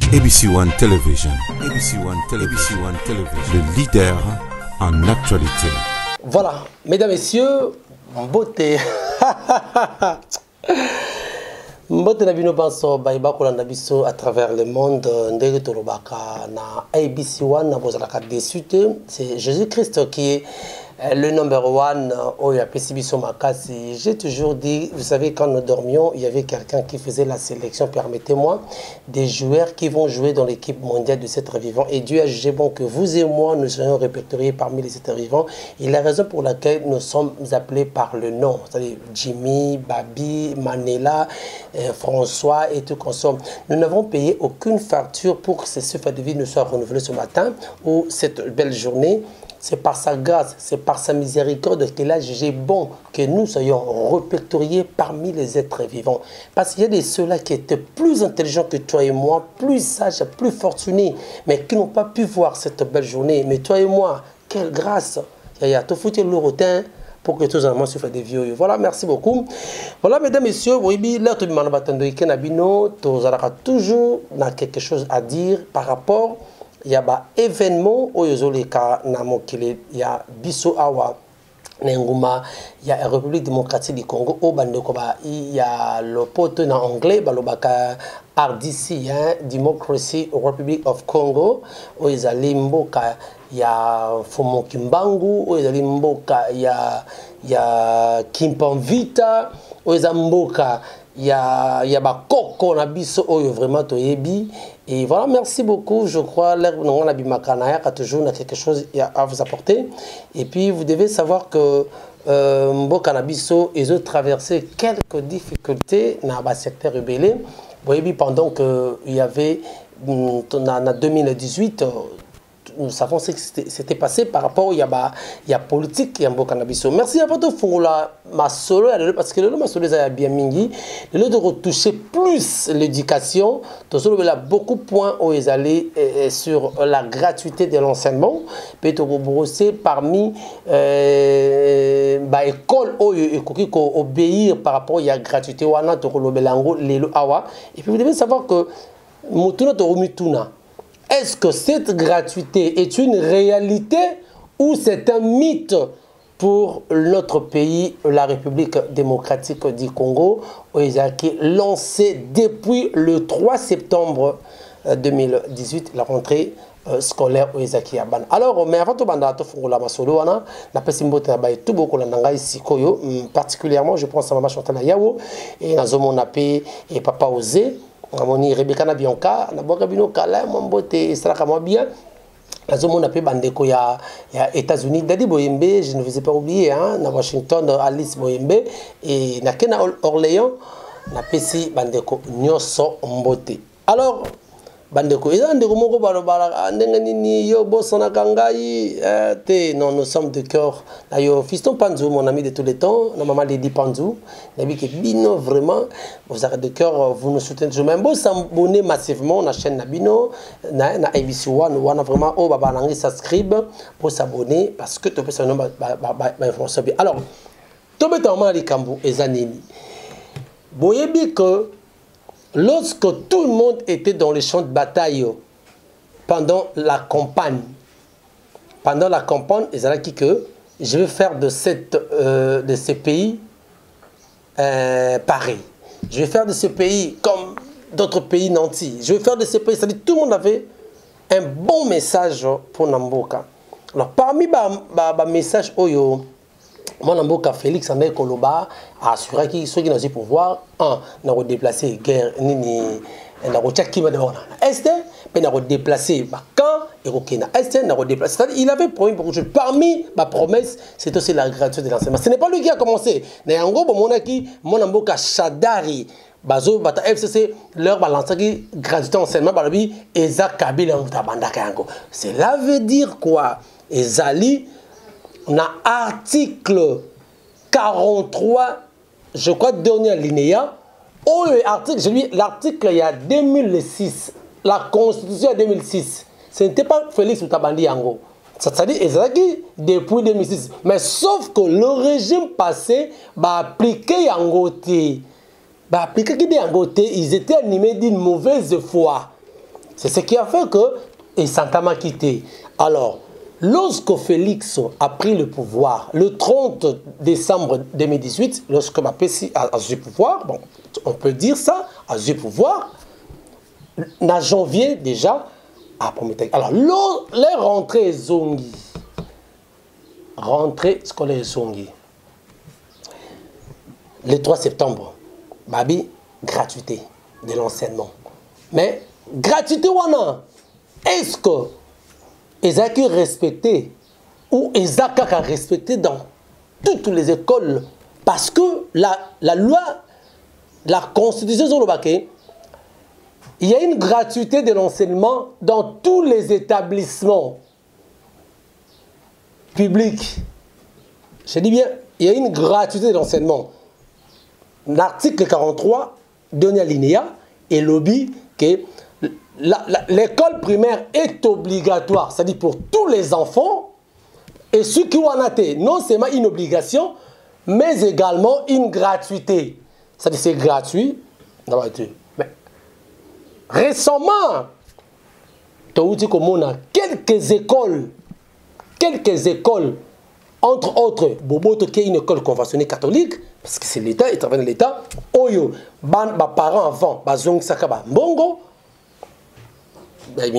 ABC One Television. ABC One Television. ABC One Television. Le leader en actualité. Voilà, mesdames, messieurs, beauté. Mbote na bino banso baiba kolanda biso à travers le monde ndenge tolobaka na ABC One na bozalaka dessus c'est Jésus-Christ qui est le number one au Biso Makasi. J'ai toujours dit, vous savez, quand nous dormions, il y avait quelqu'un qui faisait la sélection, permettez-moi, des joueurs qui vont jouer dans l'équipe mondiale de 7 vivants. Et Dieu a jugé bon que vous et moi, nous soyons répertoriés parmi les 7 vivants. Et la raison pour laquelle nous sommes appelés par le nom, c'est-à-dire Jimmy, Babi, Manela, François et tout consomme. Nous n'avons payé aucune facture pour que ce fait de vie ne soit renouvelé ce matin ou cette belle journée. C'est par sa grâce, c'est par sa miséricorde qu'il a jugé bon que nous soyons répertoriés parmi les êtres vivants. Parce qu'il y a des ceux-là qui étaient plus intelligents que toi et moi, plus sages, plus fortunés, mais qui n'ont pas pu voir cette belle journée. Mais toi et moi, quelle grâce! Il y a tout foutu le rotin pour que tous les gens souffrent des vieux. Voilà, merci beaucoup. Voilà, mesdames, messieurs, oui, là, tout le monde a toujours quelque chose à dire par rapport. Il y a un événement où il y a Biso Awa, il y a la République démocratique du Congo, il y a le pote en anglais, RDC, Democracy Republic of Congo, où il y a Limboka, il y a Fomo Kimbangu, où il y a Kimpanvita, où il y a Mboka. Il y a Bakoko na biso oyo vraiment toyebi et voilà, merci beaucoup. Je crois l'herbe bimakanaya a toujours quelque chose à vous apporter et puis vous devez savoir que Mboka na biso ils ont traversé quelques difficultés dans le secteur rebelle. Voyez pendant que il y avait en 2018 nous savons ce qui s'était passé par rapport il y a politique et en Bokanabiso. Merci à votre Fongola Masolo parce que le Masolo a bien mingi de retoucher plus l'éducation. Tosolo a beaucoup de points où ils allaient sur la gratuité de l'enseignement. Peut-être brosser parmi école où il faut obéir par rapport à la gratuité wana tokolo belango lelo awa. Et puis vous devez savoir que mutuna torumituna. Est-ce que cette gratuité est une réalité ou c'est un mythe pour notre pays, la République démocratique du Congo, qui a été lancé depuis le 3 septembre 2018, la rentrée scolaire au Ezaki Aban. Alors, mais avant tout, particulièrement, je pense à Maman Chantal Yao et Nazomo Napé et Papa Osé. Amoni Rebecca na Bianca na boka bino kala mambote straka moi bien azomo na pe bandeko ya États-Unis Dadi Boyembe, je ne vous ai pas oublié hein, na Washington Alice Boyembe et na Kena Orléans na pesi bandeko nyoso mbote. Alors bandeko eza ndeko moko balobala ndenge nini yo bosana kangai te non, nous sommes de cœur na yo fiston Panzou, mon ami de tous les temps, na maman Lady Panzou nabi ke bino vraiment vous avez de cœur, vous nous soutenez toujours même s'abonner massivement na chaîne na bino na ABC One wana vraiment oh baba nangi subscribe pour s'abonner parce que to peut son information bien. Alors to betement likambo ezanini boyebi que lorsque tout le monde était dans les champs de bataille pendant la campagne, ils ont dit que je vais faire de ces pays pareil. Je vais faire de ce pays comme d'autres pays nantis. Je vais faire de ces pays, c'est-à-dire tout le monde avait un bon message pour Namboka. Alors parmi les messages oyo, mon amboka Félix André Koloba a assuré qu'il soit dans ce pouvoir n'a redéplacé guerre ni n'a retiré de est mais n'a redéplacé quand et Rokena est n'a redéplacé. C'est-à-dire il avait promis pour que parmi ma promesse c'est aussi la gratuité de l'enseignement. Ce n'est pas lui qui a commencé. Mais en gros mon amboka Shadari bazo bata FCC leur balance qui gratuité enseignement balabi Eza Kabila mutabandaka yango. Cela veut dire quoi? Ezali na article 43, je crois, dernier alinéa, l'article il y a 2006, la Constitution 2006, ce n'était pas Félix Outabandi Yango. C'est-à-dire, depuis 2006. Mais sauf que le régime passé va appliquer Yangote. Ils étaient animés d'une mauvaise foi. C'est ce qui a fait que et Santama quitté. Alors, lorsque Félix a pris le pouvoir, le 30 décembre 2018, lorsque Mapesi a eu le pouvoir, bon, on peut dire ça, a eu le pouvoir, en janvier déjà, alors, les rentrées Zongi, rentrée scolaire Zongi, le 3 septembre, Babi, gratuité de l'enseignement. Mais, gratuité, wana, est-ce que Ezaki respecté ou Ezaka a respecté dans toutes les écoles? Parce que la loi, la constitution Zolobake, il y a une gratuité de l'enseignement dans tous les établissements publics. Je dis bien, il y a une gratuité de l'enseignement. L'article 43, dernier alinéa, et lobby que l'école primaire est obligatoire, c'est-à-dire pour tous les enfants, et ceux qui ont été, non seulement une obligation, mais également une gratuité. C'est-à-dire c'est gratuit. Mais récemment, tu as dit qu'on a quelques écoles, entre autres, Boboto qui est une école conventionnée catholique, parce que c'est l'État, il travaille dans l'État, Oyo, parents avant, Bazong Sakaba, Mbongo, mais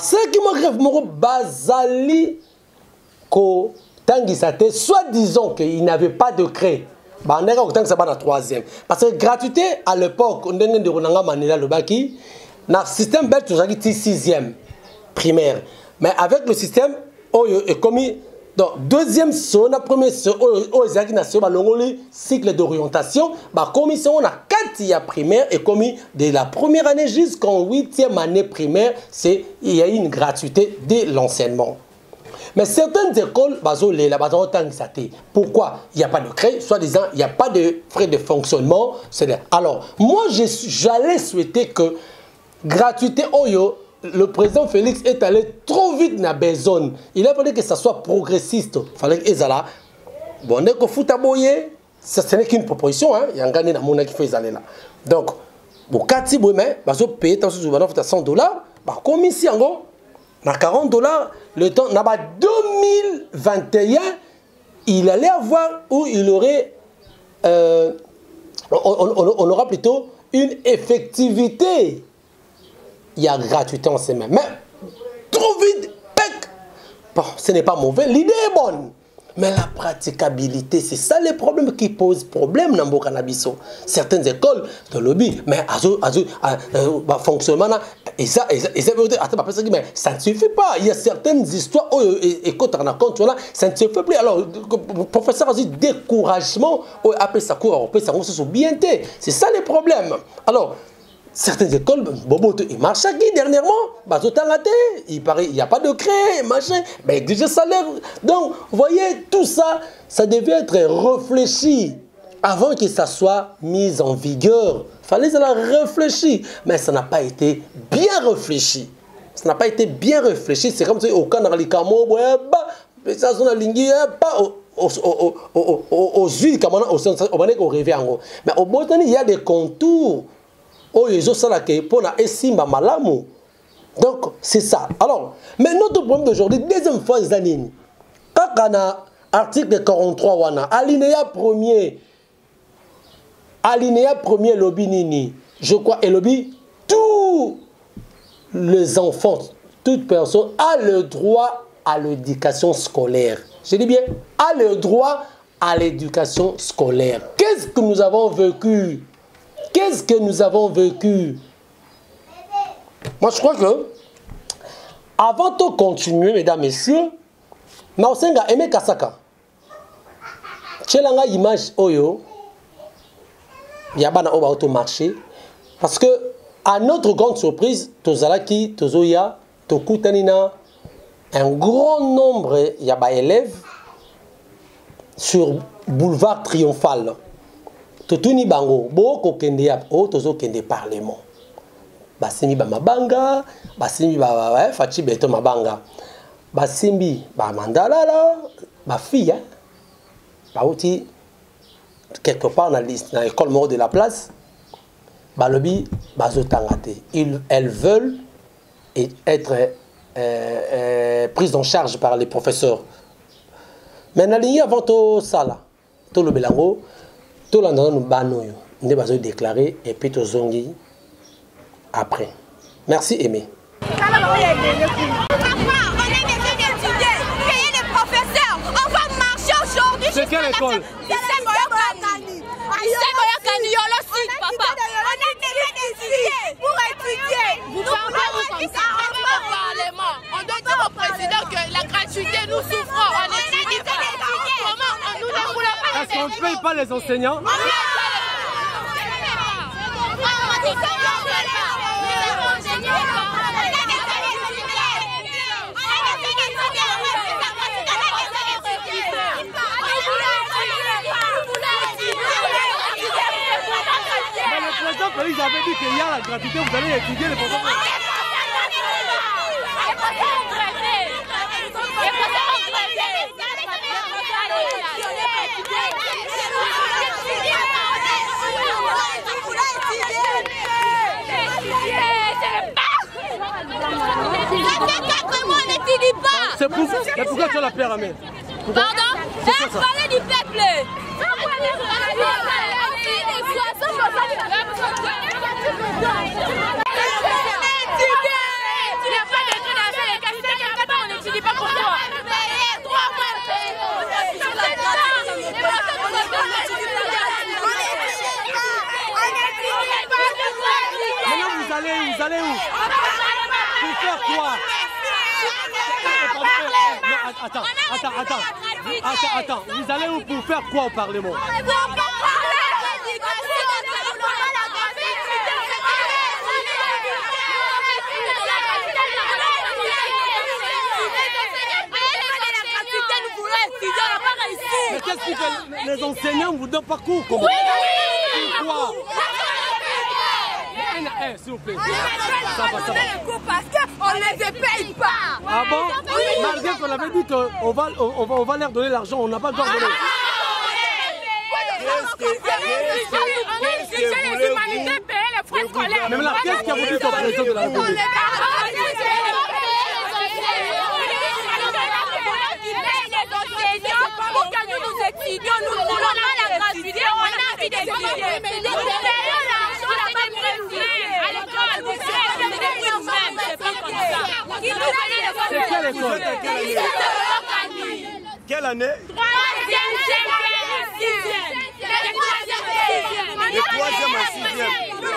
ce qui me grève, Bazali, ko Tangisate, soit disons qu'il n'avait pas de créé. On est autant que ça va dans la troisième. Parce que gratuité, à l'époque, on a dit le système belge, tu as dit 6e primaire. Mais avec le système, est commis donc deuxième zone, première zone, cycle d'orientation, commission on a 4 primaire et commis de la première année jusqu'en 8e année primaire, il y a une gratuité de l'enseignement. Mais certaines écoles, pourquoi il n'y a pas de crédit, soit disant il n'y a pas de frais de fonctionnement. Alors, moi j'allais souhaiter que gratuité Oyo, le président Félix est allé trop vite dans la besogne. Il a fallu que ça soit progressiste. Il fallait que ça bon, ce n'est qu'une proposition. Il y a un gars qui fait ça là. Donc, pour 4 mais ils payer $100. Comme ici, à $40, le temps, en 2021, il allait avoir où il aurait, on aura plutôt une effectivité. Il y a gratuité en semaine. Mais trop vite, pec. Bon, ce n'est pas mauvais. L'idée est bonne. Mais la praticabilité, c'est ça les problèmes qui posent problème dans le cannabiso. Certaines écoles de lobby, mais fonctionnement, et ça, mais ça ne suffit pas. Il y a certaines histoires, et quand on a compte, ça ne suffit plus. Alors, le professeur a dit découragement, après ça court, après ça se bien. C'est ça les problèmes. Alors, certaines écoles, il marche qui dernièrement, il paraît il n'y a pas de créé, machin, mais exige salaire. Donc, vous voyez, tout ça, ça devait être réfléchi avant que ça soit mis en vigueur. Il fallait réfléchir, mais ça n'a pas été bien réfléchi. Ça n'a pas été bien réfléchi. C'est comme si au Canada, ça son lingui pas aux huiles, au rêve. Mais au Botanique, il y a des contours. Donc, c'est ça. Alors, mais notre problème d'aujourd'hui, deuxième fois, quand on a article 43, alinéa premier, lobby nini, je crois, et lobby, tous les enfants, toute personne a le droit à l'éducation scolaire. Je dis bien, a le droit à l'éducation scolaire. Qu'est-ce que nous avons vécu? Qu'est-ce que nous avons vécu? Moi, je crois que, avant de continuer, mesdames, messieurs, Naosenga Aimé Kasaka, Tchelanga image Oyo, Yabana Oba Auto marché, parce que, à notre grande surprise, Tozalaki, Tozoya, Tokutanina, un grand nombre Yaba élèves sur boulevard Triomphal. Totuni bango boko kende ya o tozo kende parlement basimi ba mabanga basimi ba fachi beto mabanga basimi ba mandala la ba fille ba outi quelque part dans l'école mort de la place balobi bazotangate. Elles veulent être prises en charge par les professeurs. Mais na ligne avant tout ça là, tout le belango, tout l'endroit nous banoyo, nous bazo déclarer et puis tout zongi après. Merci Aimé. C'est quelle école? Papa, on a déjà étudié pour étudier. Nous parlons comme ça au Parlement. On doit dire au président que la gratuité, nous souffrons. On étudie pas. Comment nous ne voulons pas. Est-ce qu'on ne paye pas les enseignants? Ils avaient dit qu'il y a la gratuité, vous allez étudier les professeurs. C'est pourquoi tu as la paire à main? Pardon? Faire parler du peuple. Vous allez où? Pour faire quoi? Attends. Vous allez où pour faire quoi au Parlement? Mais qu'est-ce que les enseignants vous donnent pas cours? Pourquoi? S'il vous plaît. Ça va. Parce qu'on ne les paye pas. Ah bon? Malgré qu'on avait dit qu'on va leur donner l'argent, on n'a pas le droit de donner. Même là, qu'est-ce qu'il a voulu comme président de la République? Pour que nous étudions, nous voulons pas la gratuité, on a envie d'étudier. C'est quelle école? Quelle année? Troisième, sixième. Le troisième à sixième. Nous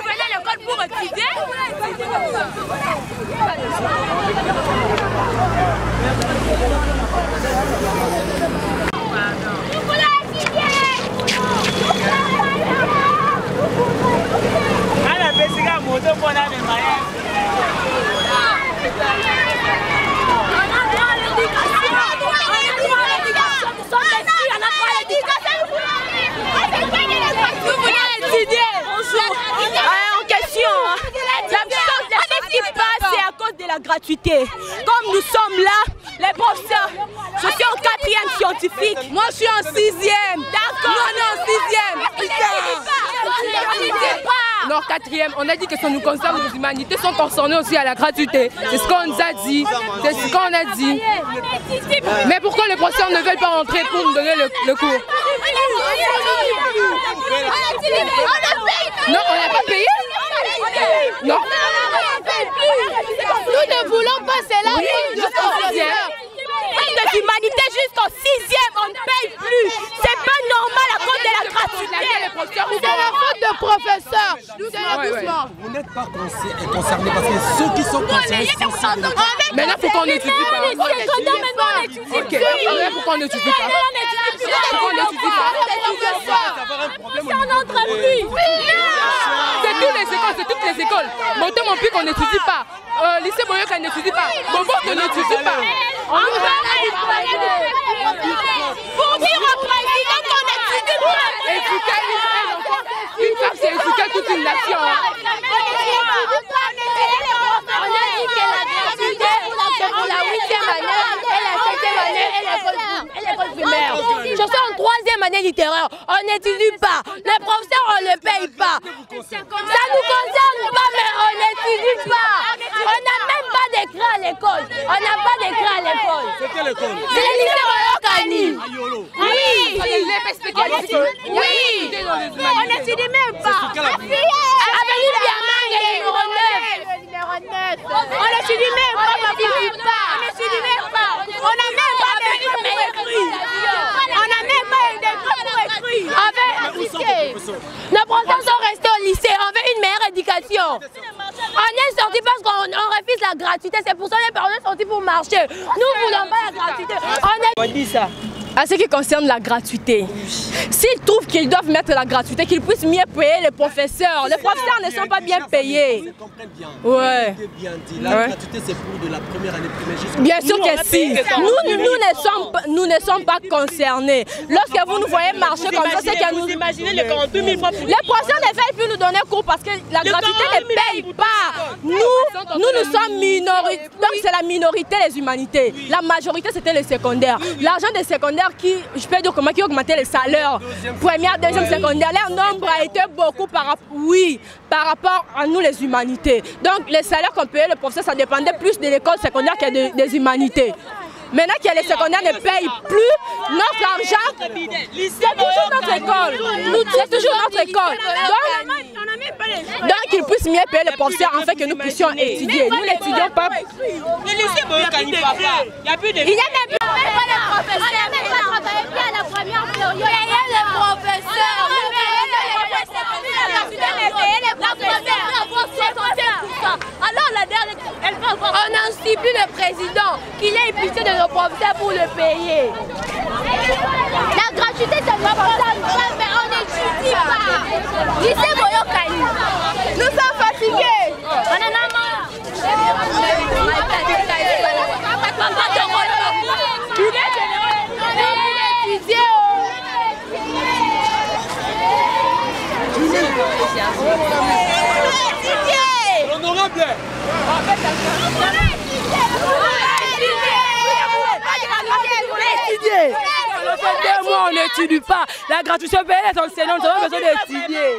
venons à l'école pour étudier. La gratuité. Comme nous sommes là, les professeurs, je suis en 4e scientifique. Moi, je suis en 6e. D'accord. Non, en 6e. Non, 4e, on a dit que ça nous concerne, les humanités sont concernées aussi à la gratuité. C'est ce qu'on nous a dit. C'est ce qu'on a dit. Mais pourquoi les professeurs ne veulent pas rentrer pour nous donner le cours? Non, on n'a pas payé. Non. Nous ne voulons pas cela. Jusqu'au 6e. Les humanités jusqu'au 6e, on ne paye plus. C'est pas normal à cause de la gratuité. C'est la faute de professeurs. Doucement. Vous n'êtes pas concernés parce que ceux qui sont concernés sont ciblés. Maintenant, il faut qu'on n'étudie pas. Pourquoi on n'étudie pas? Pourquoi on n'étudie pas? C'est en entreprise. C'est toutes les écoles. Monté mon pic, on n'étudie pas. Lycée Boyoka, on n'étudie pas. Bobo, on n'étudie pas. Pour dire au président qu'on c'est éduquer toute une nation. On a dit que la gratuité, c'est pour la 8e année et la 7e année et l'école primaire. Je suis en 3e année littéraire, on n'étudie pas. Les professeurs, on ne les paye pas. Ça nous concerne pas, mais on n'étudie pas. On n'a même pas d'écran à l'école. On n'a pas d'écran à l'école. C'est quelle école? C'est le lycée Oyokani. Oui. Oui. On n'étudie même pas. Avenue Biamang, numéro 9. On n'étudie même pas. On n'étudie pas. On n'a même pas d'écran pour écrire. On n'a même pas d'écran pour écrire. Nos professeurs sont restés au lycée. On veut une meilleure éducation. On est sortis parce qu'on refuse la gratuité. C'est pour ça que les parents sont sortis pour marcher. Nous ne voulons pas la gratuité. On dit ça. À ce qui concerne la gratuité, s'ils trouvent qu'ils doivent mettre la gratuité, qu'ils puissent mieux payer les professeurs. Les professeurs ne sont pas bien payés. Je comprends bien. Ouais. Bien dit. La gratuité, c'est pour de la première année primaire jusqu'à... Bien sûr que si. Nous ne sommes pas concernés. Lorsque vous nous voyez marcher comme ça, c'est que nous... Imaginez les 48 000 fois. Les professeurs ne veulent plus nous donner cours parce que la gratuité ne paye pas. Nous sommes minoritaires. Donc c'est la minorité les humanités. La majorité c'était les secondaires. L'argent des secondaires qui, je peux dire comment, qui augmentait les salaires. Première, deuxième, secondaire. Leur nombre a été beaucoup par rapport à nous les humanités. Donc les salaires qu'on payait le professeur, ça dépendait plus de l'école secondaire que des humanités. Donc Maintenant que les secondaires ne payent plus notre argent, c'est toujours notre école. C'est toujours notre école. Donc qu'ils puissent mieux payer les professeurs afin que nous puissions étudier. Nous n'étudions pas. Le lycée, il n'y a plus de professeurs. Il n'y a même plus de professeurs. On n'a même pas travaillé à la première période. Il y a les professeurs. Alors la dernière, on n'en supplie le président qu'il ait pitié de nos professeurs pour le payer. La gratuité, ça ne va pas, mais on n'étudie pas. Lycée Oyokani. Nous sommes fatigués. On en a marre. Honorable. On n'étudie pas. La gratuité payée les enseignants, nous avons besoin d'étudier.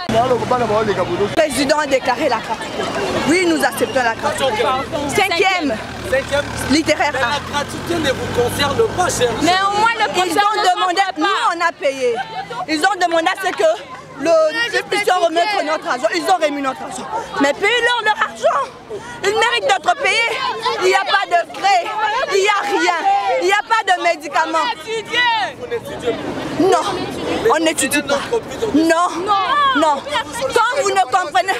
Le président a déclaré la gratuité. Oui, nous acceptons la gratuité. Cinquième littéraire. Mais la gratuité ne vous concerne pas, cher. Mais au moins le président a demandé, nous on a payé. Ils ont demandé à ce que nous puissions remettre notre argent. Ils ont remis notre argent. Mais payez-leur leur argent. Ils méritent d'être payés. Il n'y a pas de frais. Il n'y a rien. Il n'y a pas de médicaments. Non, on n'étudie pas. Non, non. Quand vous ne comprenez...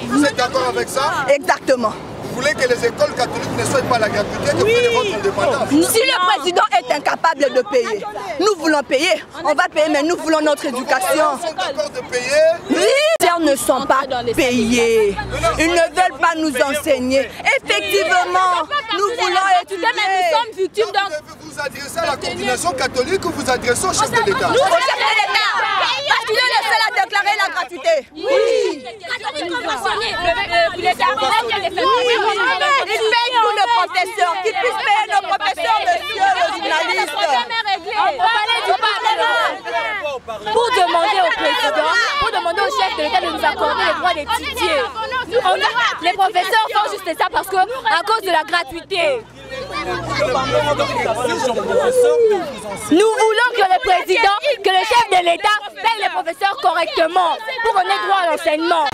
Vous êtes d'accord avec ça? Exactement. Vous voulez que les écoles catholiques ne soient pas la gratuité, que vous ayez votre indépendance? Si le président est incapable de payer, nous voulons payer. On va payer, mais nous voulons notre éducation. Ils sont d'accord de payer? Oui, ils ne sont pas payés. Ils ne veulent pas nous enseigner. Effectivement, nous voulons étudier. Mais nous sommes victimes d'un... Vous adressez à la coordination catholique ou vous adressez au chef de l'État? Nous, au chef de l'État. Parce qu'il est le seul à déclarer la gratuité. Oui. Ils payent pour nos professeurs, qu'ils puissent payer nos professeurs, monsieur le journaliste. Pour demander au président, pour demander au chef de l'État de nous accorder le droit d'étudier. Les professeurs font juste ça parce que, à cause de la gratuité. Nous voulons que le président, que le chef de l'État paye les professeurs correctement pour qu'on ait droit à l'enseignement.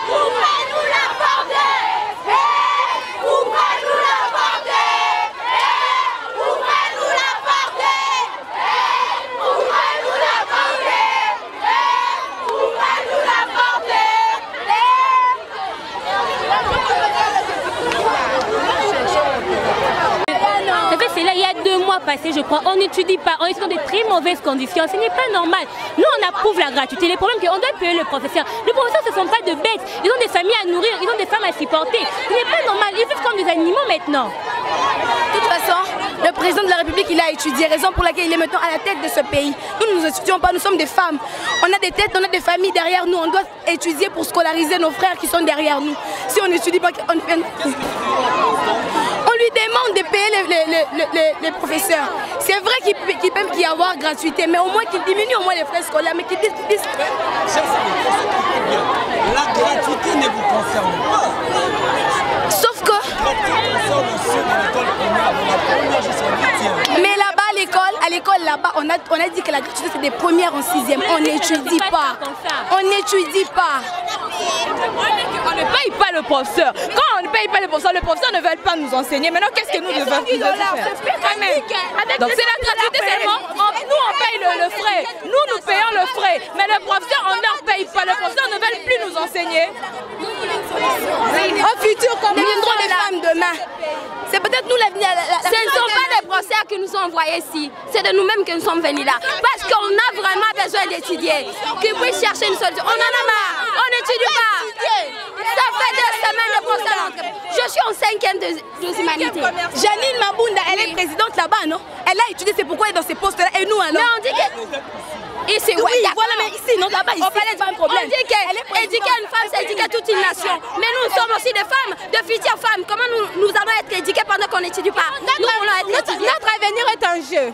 Ouvrez-nous la porte! Ouvrez-nous fois passé, je crois, on n'étudie pas, on est dans de très mauvaises conditions. Ce n'est pas normal. Nous, on approuve la gratuité. Les problèmes, c'est qu'on doit payer le professeur. Les professeurs, ce ne sont pas de bêtes. Ils ont des familles à nourrir, ils ont des femmes à supporter. Ce n'est pas normal. Ils vivent comme des animaux maintenant. De toute façon, le président de la République, il a étudié, raison pour laquelle il est maintenant à la tête de ce pays. Nous ne étudions pas, nous sommes des femmes. On a des têtes, on a des familles derrière nous. On doit étudier pour scolariser nos frères qui sont derrière nous. Si on n'étudie pas, on lui demande de payer les professeurs. C'est vrai qu'il peut y avoir gratuité, mais au moins qu'il diminue au moins les frais scolaires, mais qu'il disent... La gratuité ne vous concerne pas. Sauf que... Mais là-bas, à l'école, là-bas, on a dit que la gratuité c'est des premières en 6e. On n'étudie pas. On n'étudie pas. On ne paye pas le professeur. Quand on ne paye pas le professeur ne veut pas nous enseigner. Maintenant, qu'est-ce que nous devons faire? Donc c'est la gratuité seulement. Nous, on paye le frais. Nous payons le frais. Mais le professeur, on ne leur paye pas. Le professeur ne veut plus nous enseigner. Au futur, comme nous serons des femmes demain. C'est peut-être nous l'avenir. Ce ne sont pas des professeurs qui nous sont envoyés ici. C'est de nous-mêmes que nous sommes venus là. Parce qu'on a vraiment besoin d'étudier. Qu'ils puissent chercher une solution. On en a marre. On n'étudie pas. Ça fait 2 semaines de professeur. Je suis en 5e de humanité. Janine Mabunda, elle est présidente là-bas, non? Elle a étudié, c'est pourquoi elle est dans ces postes-là. Et nous alors? Mais on dit que... Ici, oui, voilà, mais ici, non, là-bas, ici, c'est pas un problème. On dit qu'éduquer une femme, c'est éduquer toute une nation. Mais nous sommes aussi des femmes, de futures femmes. Comment nous allons être éduqués pendant qu'on n'étudie pas? Notre avenir est en jeu.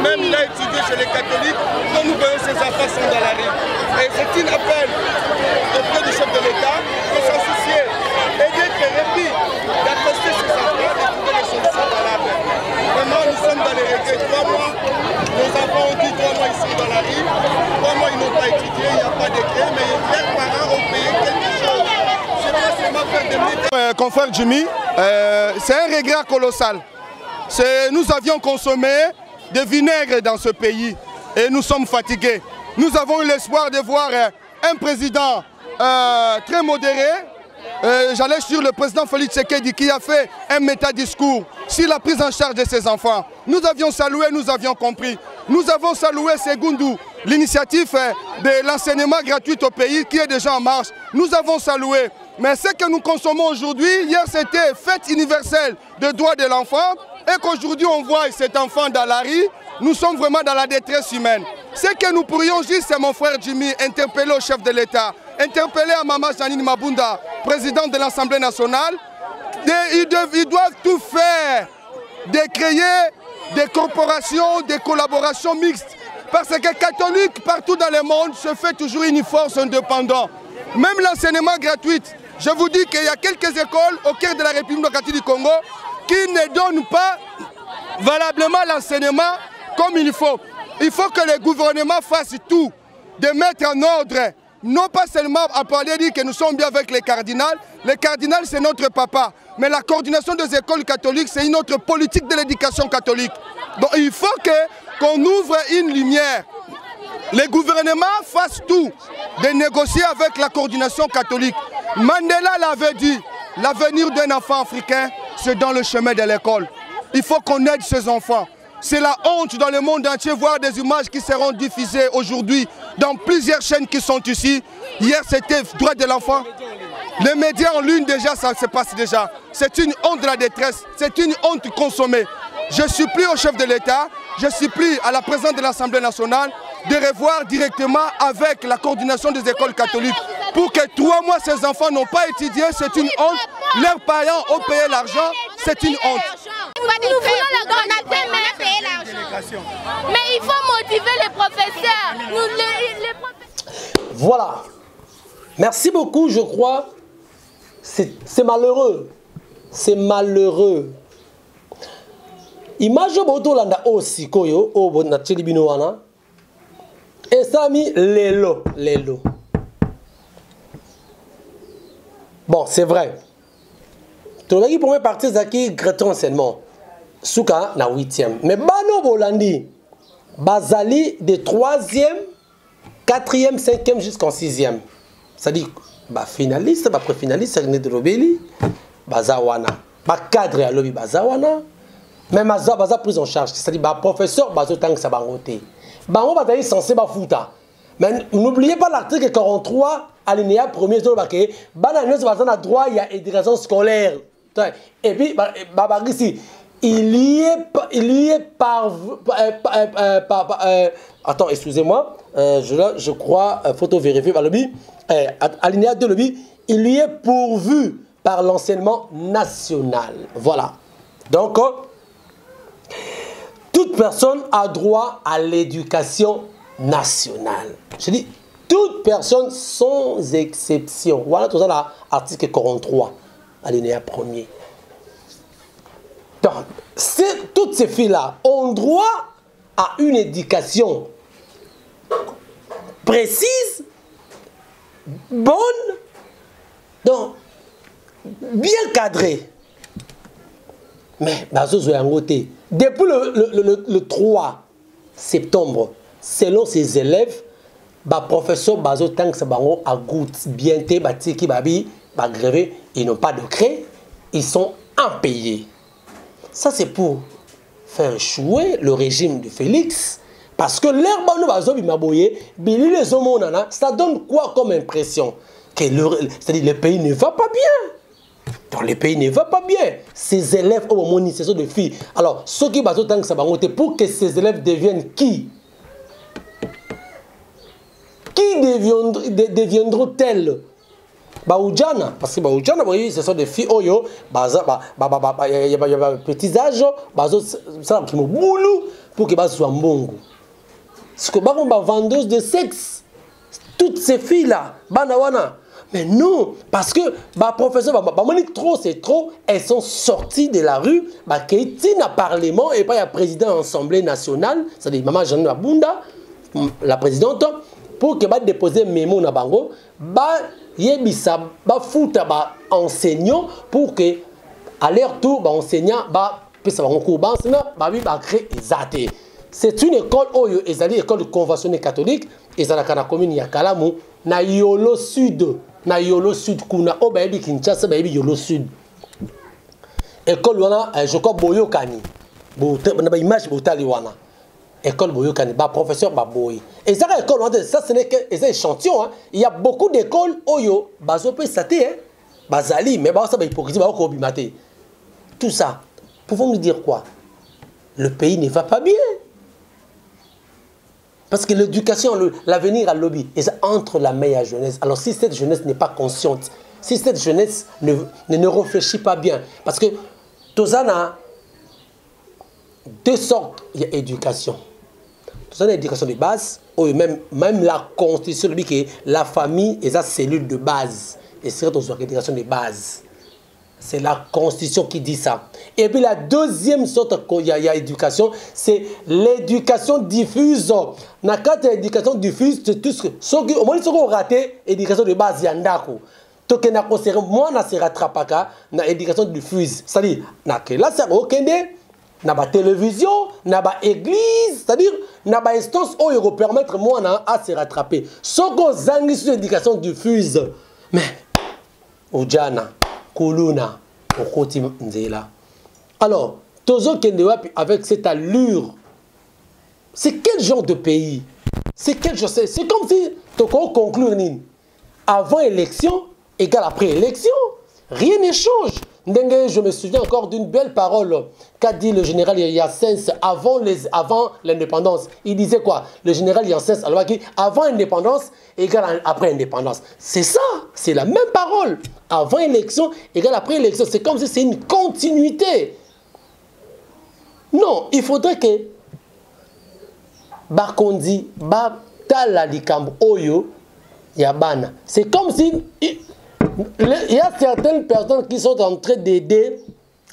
Même il a étudié chez les catholiques, quand nous voyons ces enfants sont dans la rue. Et c'est un appel auprès du chef de l'État de s'associer, aider les répits, d'accoster ces enfants et de trouver des solutions dans la rue. Vraiment, nous sommes dans les regrets. 3 mois, nos enfants ont dit 3 mois ils sont dans la rue, 3 mois ils n'ont pas étudié, il n'y a pas d'écrit, mais leurs parents ont payé quelque chose. C'est pas seulement faire des métiers. Confrère Jimmy, c'est un regret colossal. Nous avions consommé de vinaigre dans ce pays et nous sommes fatigués. Nous avons eu l'espoir de voir un président très modéré. J'allais sur le président Félix Tshisekedi qui a fait un méta-discours sur la prise en charge de ses enfants. Nous avions salué, nous avions compris. Nous avons salué Segundou, l'initiative de l'enseignement gratuit au pays qui est déjà en marche. Nous avons salué. Mais ce que nous consommons aujourd'hui, hier c'était fête universelle des droits de l'enfant. Et qu'aujourd'hui on voit cet enfant dans la rue, nous sommes vraiment dans la détresse humaine. Ce que nous pourrions juste, c'est mon frère Jimmy, interpeller au chef de l'État, interpeller à Maman Janine Mabunda, présidente de l'Assemblée nationale. Ils doivent tout faire, de créer des corporations, des collaborations mixtes. Parce que catholique, partout dans le monde, se fait toujours une force indépendante. Même l'enseignement gratuit. Je vous dis qu'il y a quelques écoles au cœur de la République démocratique du Congo qui ne donnent pas valablement l'enseignement comme il faut. Il faut que le gouvernement fasse tout, de mettre en ordre, non pas seulement à parler dire que nous sommes bien avec les cardinals. Les cardinals, c'est notre papa. Mais la coordination des écoles catholiques, c'est une autre politique de l'éducation catholique. Donc il faut qu'on ouvre une lumière. Le gouvernement fasse tout de négocier avec la coordination catholique. Mandela l'avait dit, l'avenir d'un enfant africain, c'est dans le chemin de l'école. Il faut qu'on aide ces enfants. C'est la honte dans le monde entier, voir des images qui seront diffusées aujourd'hui dans plusieurs chaînes qui sont ici. Hier, c'était droit de l'enfant. Les médias en ligne, déjà, ça se passe déjà. C'est une honte de la détresse, c'est une honte consommée. Je supplie au chef de l'État, je supplie à la présidente de l'Assemblée nationale de revoir directement avec la coordination des écoles catholiques pour que 3 mois ces enfants n'ont pas étudié, c'est une honte. Leurs parents ont payé l'argent, c'est une honte. Nous voulons la gratuité, mais il faut motiver les professeurs. Voilà. Merci beaucoup, je crois. C'est malheureux. C'est malheureux. Image botolanda aussi koyo o na chilibino wana. Esami lelo. Bon, c'est vrai. la première partie, c'est grand enseignement. Souka, na 8e. Mais Bano Bolandi, Bazali de 3e, 4e, 5e jusqu'en 6e. C'est-à-dire, finaliste, pré-finaliste, c'est de l'Obéli, Bazawana. Cadre à l'Obi Bazawana. Mais Baza prise en charge. C'est-à-dire, professeur, Bazotang Sabangote. Bango Bataille censé Bafouta. Mais n'oubliez pas l'article 43, alinéa 1er, a droit, il y a éducation scolaire. Et puis, ici, il y est par attends, excusez-moi, je crois, photo vérifiée par le BI, alinéa 2, le BI, il y est pourvu par l'enseignement national. Voilà. Donc, toute personne a droit à l'éducation nationale. Je dis, toute personne sans exception. Voilà tout ça là, article 43, alinéa 1er. Donc, toutes ces filles-là ont droit à une éducation précise, bonne, donc bien cadrée. Mais, depuis le 3 septembre, selon ses élèves, professeur Bazo Tang Sabango a goûté bien Batiki Babi, grévé, ils n'ont pas de cré, ils sont impayés. Ça, c'est pour faire échouer le régime de Félix. Parce que l'herbe Bazo Bimaboye, Billy les Omonana, ça donne quoi comme impression? C'est-à-dire le pays ne va pas bien. Donc le pays ne va pas bien. Ces élèves au moment où ce sont des filles. Alors, ceux qui Bazo Tang Sabango, pour que ces élèves deviennent qui? Qui deviendront-elles? Baoudjana, parce que Baoudjana, ce sont des filles, il y a petits âges, ça qui me boulou pour que soient bongo. Parce que vendeuse de sexe, toutes ces filles-là, banawana. Mais non, parce que professeur, trop c'est trop, elles sont sorties de la rue, qui est un parlement et pas un président de l'Assemblée nationale, c'est-à-dire Maman Jeanne Abunda, la présidente, pour que déposer mémo na bango, yebisa futa enseignant pour que à leur tour enseignant pesa bango cours créer exaté. C'est une école école conventionnelle catholique et ça na commune ya Kalamu na Yolo Sud kuna obayebi Kinshasa bayebi Yolo Sud. École wana je crois Boyokani. Na ba image botali wana. École Boyokani, professeur Baboy. Et ça, ça ce n'est que des échantillons. Hein. Il y a beaucoup d'écoles Oyo, Bazope Saté, Bazali, mais ça va hypocrisie, tout ça. Pouvons nous dire quoi? Le pays ne va pas bien. Parce que l'éducation, l'avenir à lobby, et ça entre la main à la jeunesse. Alors si cette jeunesse n'est pas consciente, si cette jeunesse ne réfléchit pas bien, parce que Tozana, deux sortes, il y a éducation. C'est une éducation de base, même la constitution dit que la famille est la cellule de base. Et c'est une éducation de base. C'est la constitution qui dit ça. Et puis la deuxième sorte qu'il y a éducation, c'est l'éducation diffuse. Quand l'éducation diffuse, c'est tout ce que... Au moins, ils ont raté l'éducation de base, il y a un dako. Donc, moi, je ne rattrape pas l'éducation diffuse. C'est-à-dire, là, c'est OK. Na ba télévision, na ba église, c'est-à-dire na ba instance où il va permettre moi à se rattraper. Ce qu'on zangi sur l'éducation diffuse, mais Ojana, Kuluna, Okoti Nzela. Alors, Tozo Kendewapi avec cette allure, c'est quel genre de pays? C'est quel genre? C'est comme si Toko conclure avant élection égale après élection, rien ne change. Je me souviens encore d'une belle parole qu'a dit le général Yassens avant l'indépendance. Il disait quoi? Le général Yassens, alors avant l'indépendance égale après indépendance. C'est ça, c'est la même parole. Avant élection égale après élection. C'est comme si c'est une continuité. Non, il faudrait que Bakondi, Batala Likambo Oyo, Yabana. C'est comme si... Il y a certaines personnes qui sont en train d'aider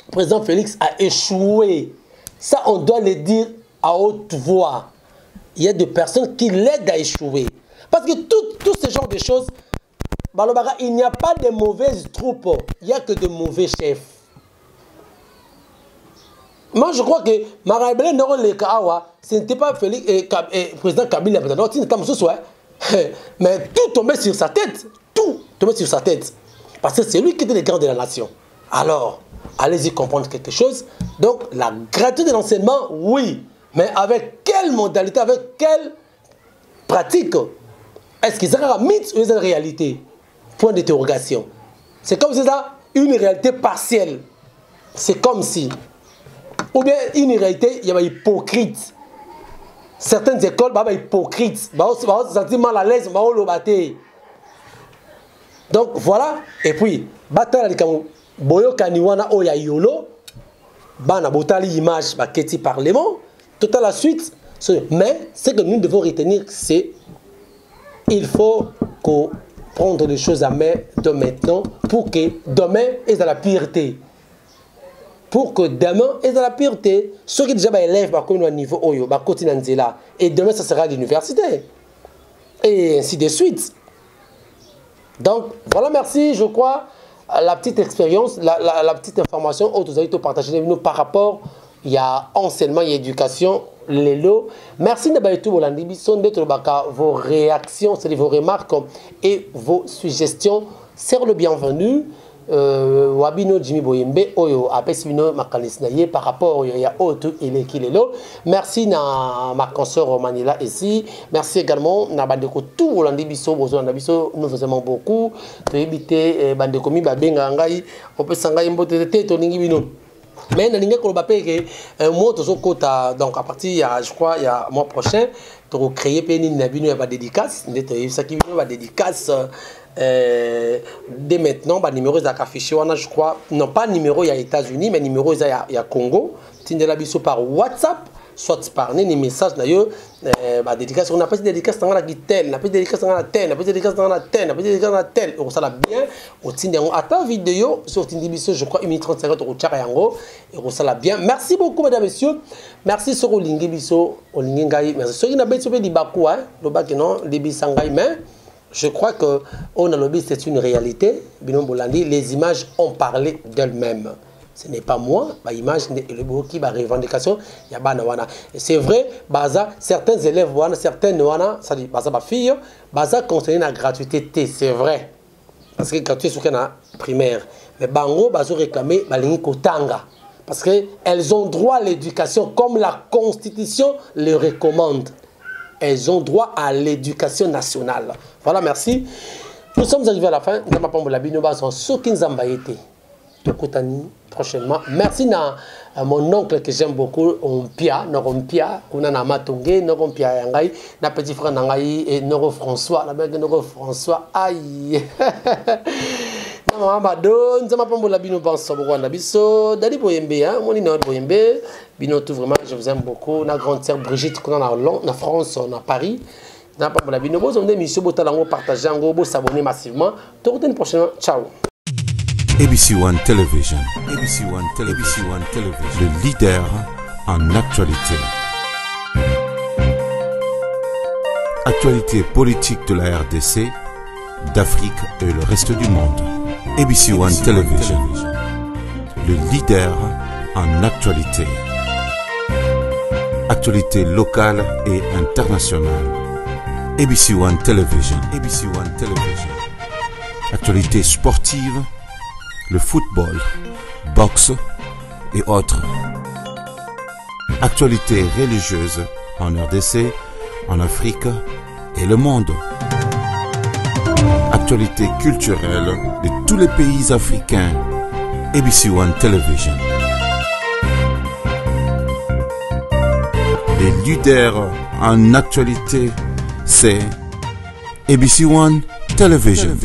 le président Félix à échouer. Ça, on doit le dire à haute voix. Il y a des personnes qui l'aident à échouer. Parce que tout ce genre de choses, il n'y a pas de mauvaises troupes, il n'y a que de mauvais chefs. Moi, je crois que Marabele ce n'était pas Félix et président Kabila. Mais tout tombait sur sa tête. Tout tombait sur sa tête. Parce que c'est lui qui était le grand de la nation. Alors, allez-y comprendre quelque chose. Donc, la gratuité de l'enseignement, oui. Mais avec quelle modalité, avec quelle pratique? Est-ce qu'ils ont un mythe ou une réalité? Point d'interrogation. C'est comme si ça, une réalité partielle. C'est comme si. Ou bien une réalité, il y a hypocrite. Certaines écoles, il y a hypocrite. Il y a sentir mal à l'aise, donc voilà. Et puis, bataille boyo kaniwana oya yolo, bana botali image baketi parlement. Tout à la suite. Mais ce que nous devons retenir, c'est il faut prendre les choses à main de maintenant pour que demain est dans la pureté. Pour que demain est dans la pureté. Ceux qui déjà élèvent par contre au niveau oyo, et demain ça sera l'université. Et ainsi de suite. Donc voilà, merci, je crois, la petite expérience, la petite information que vous avez partagé avec nous par rapport, il y a enseignement et éducation, les lots. Merci de vos réactions, c'est-à-dire vos remarques et vos suggestions. C'est le bienvenu. Wabino Jimmy Boyembe oyo apesino makanisnaye par rapport ya auto il kilelo. Merci na ma consoeur Manila ici. Merci également na bandeko tout Holandi biso bozo na biso, nous vous aimons beaucoup. To éviter bandeko mi babenga ngai opesa ngai mbote te to ningi bino. Mais na ninga ko ba peke moi to kota, donc à partir je crois il y a mois prochain to créer peni na bino ya ba dédicace, ndeto ça qui bino ba dédicace. Dès maintenant, bah, numéro est affiché, je crois, non pas numéro il y a États-Unis, mais numéro il y a Congo. Tindela biso par WhatsApp, soit par des messages d'ailleurs, bah dédicace, on n'a pas de dédicace dans la tel, on n'a pas de dédicace dans la tel, on n'a pas de dédicace dans la tel, on n'a pas de dédicace dans la tel. On ça bien, on tinde à ta vidéo sur Tindibiso, je crois 1 minute 30 secondes au Tcharayango, et on ça bien. Merci beaucoup mesdames et messieurs. Merci sur Olingi biso, Olingi ngai. Merci. Ceux qui n'ont pas de Bakou, hein, le bac non, les bisangai mais je crois que on a lobby, c'est une réalité. Binon Bolandi, les images ont parlé d'elles-mêmes. Ce n'est pas moi, ma image le qui ma revendication, il y a banawana. C'est vrai, baza certains élèves wana, certaines wana, ça dit baza ba fille, baza concernant la gratuité, c'est vrai. Parce que gratuité sur la primaire, mais bango bazo réclamer balingi kotanga parce que elles ont droit à l'éducation comme la Constitution le recommande. Elles ont droit à l'éducation nationale. Voilà, merci. Nous sommes arrivés à la fin. Prochainement. Merci à mon oncle que j'aime beaucoup, Ompia, Norompia, Kunana Matongé, Norompia Yangai, na petit frère Nangai et Noro François, la belle Noro François. Aïe. Dali Boyembe, mon inor Boyembe, Binotou vraiment, je vous aime beaucoup. Na grande sœur Brigitte, qu'on a en France, on a Paris. Na pas la bino, vous avez monsieur Botalango partagé, vous s'abonner massivement. Tout le prochainement, ciao. ABC One Television. ABC One Television. Le leader en actualité. Actualité politique de la RDC, d'Afrique et le reste du monde. ABC One Television. Le leader en actualité. Actualité locale et internationale. ABC One Television. ABC One Television. Actualité sportive, le football, boxe et autres. Actualité religieuse en RDC, en Afrique et le monde. Actualité culturelle de tous les pays africains. ABC One Television. Les leaders en actualité, c'est ABC One Television.